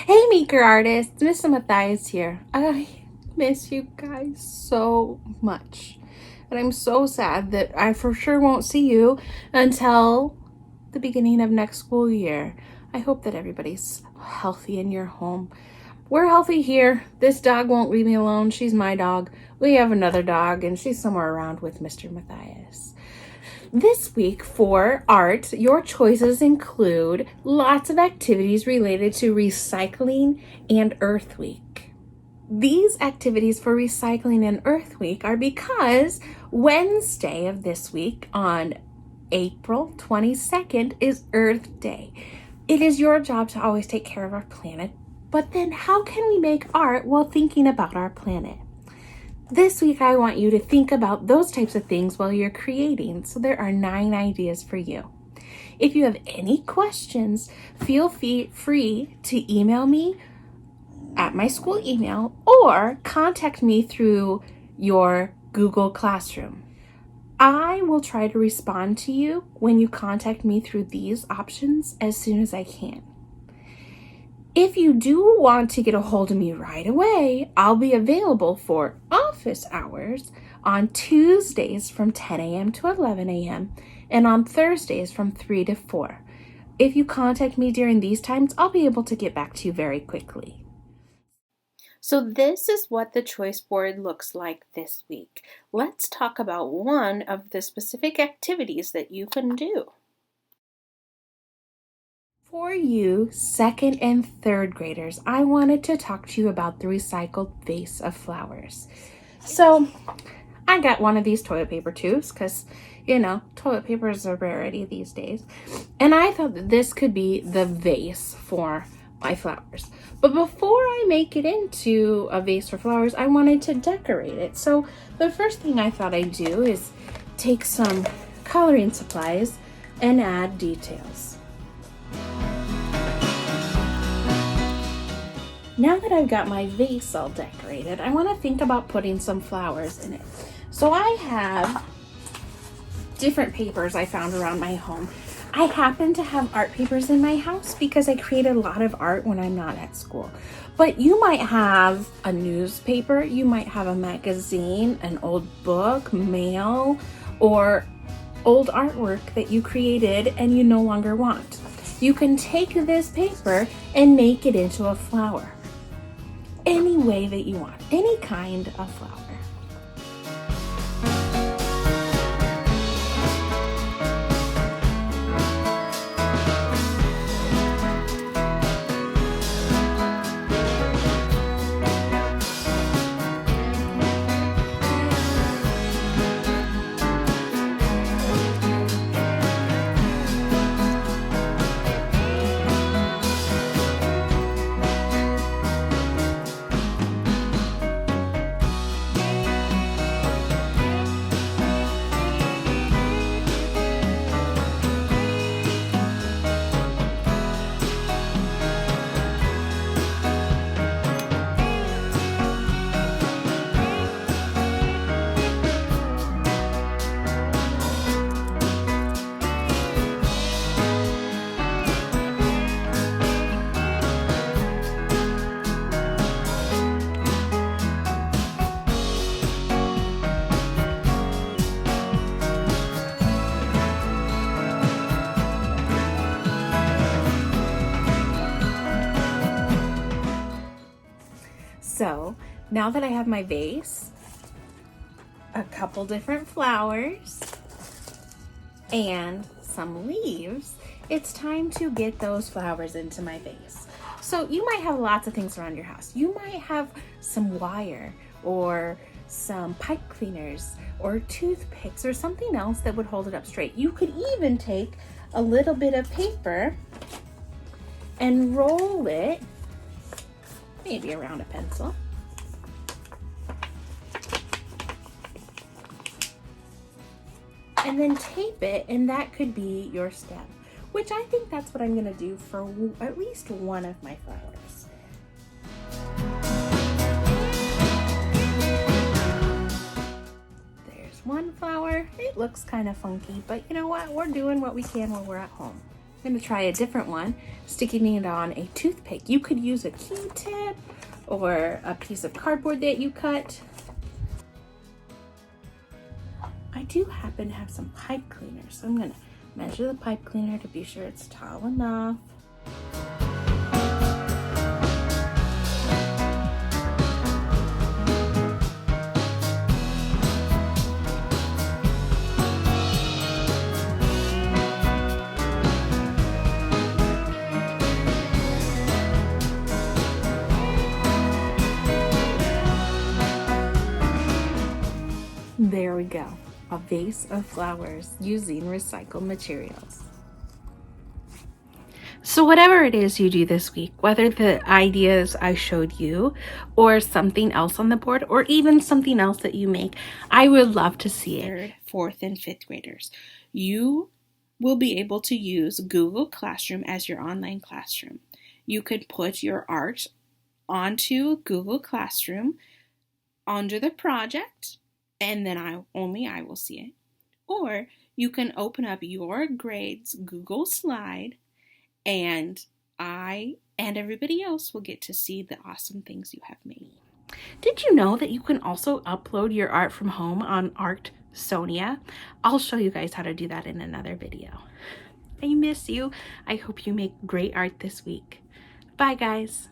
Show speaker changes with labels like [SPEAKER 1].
[SPEAKER 1] Hey, maker artists, Mr. Matthias here. I miss you guys so much. And I'm so sad that I for sure won't see you until the beginning of next school year. I hope that everybody's healthy in your home. We're healthy here. This dog won't leave me alone. She's my dog. We have another dog, and she's somewhere around with Mr. Matthias. This week for art, your choices include lots of activities related to recycling and Earth Week. These activities for recycling and Earth Week are because Wednesday of this week on April 22nd is Earth Day. It is your job to always take care of our planet, but then how can we make art while thinking about our planet? This week, I want you to think about those types of things while you're creating. So there are 9 ideas for you. If you have any questions, feel free to email me at my school email or contact me through your Google Classroom. I will try to respond to you when you contact me through these options as soon as I can. If you do want to get a hold of me right away, I'll be available for office hours on Tuesdays from 10 a.m. to 11 a.m. and on Thursdays from 3 to 4. If you contact me during these times, I'll be able to get back to you very quickly. So this is what the choice board looks like this week. Let's talk about one of the specific activities that you can do. For you, second and third graders, I wanted to talk to you about the recycled vase of flowers. So I got one of these toilet paper tubes because, toilet paper is a rarity these days. And I thought that this could be the vase for my flowers. But before I make it into a vase for flowers, I wanted to decorate it. So the first thing I thought I'd do is take some coloring supplies and add details. Now that I've got my vase all decorated, I want to think about putting some flowers in it. So I have different papers I found around my home. I happen to have art papers in my house because I create a lot of art when I'm not at school. But you might have a newspaper, you might have a magazine, an old book, mail, or old artwork that you created and you no longer want. You can take this paper and make it into a flower. Any way that you want, any kind of flower. So now that I have my vase, a couple different flowers, and some leaves, it's time to get those flowers into my vase. So you might have lots of things around your house. You might have some wire or some pipe cleaners or toothpicks or something else that would hold it up straight. You could even take a little bit of paper and roll it maybe around a pencil. And then tape it, and that could be your stem, which I think that's what I'm going to do for at least one of my flowers. There's one flower. It looks kind of funky, but you know what? We're doing what we can when we're at home. I'm going to try a different one, sticking it on a toothpick. You could use a Q-tip or a piece of cardboard that you cut. I do happen to have some pipe cleaner, so I'm going to measure the pipe cleaner to be sure it's tall enough. There we go, a vase of flowers using recycled materials. So whatever it is you do this week, whether the ideas I showed you or something else on the board or even something else that you make, I would love to see it.
[SPEAKER 2] Third, fourth, and fifth graders. You will be able to use Google Classroom as your online classroom. You could put your art onto Google Classroom under the project, and then I will see it. Or you can open up your grade's Google slide, and I and everybody else will get to see the awesome things you have made.
[SPEAKER 1] Did you know that you can also upload your art from home on Artsonia? I'll show you guys how to do that in another video. I miss you. I hope you make great art this week. Bye, guys.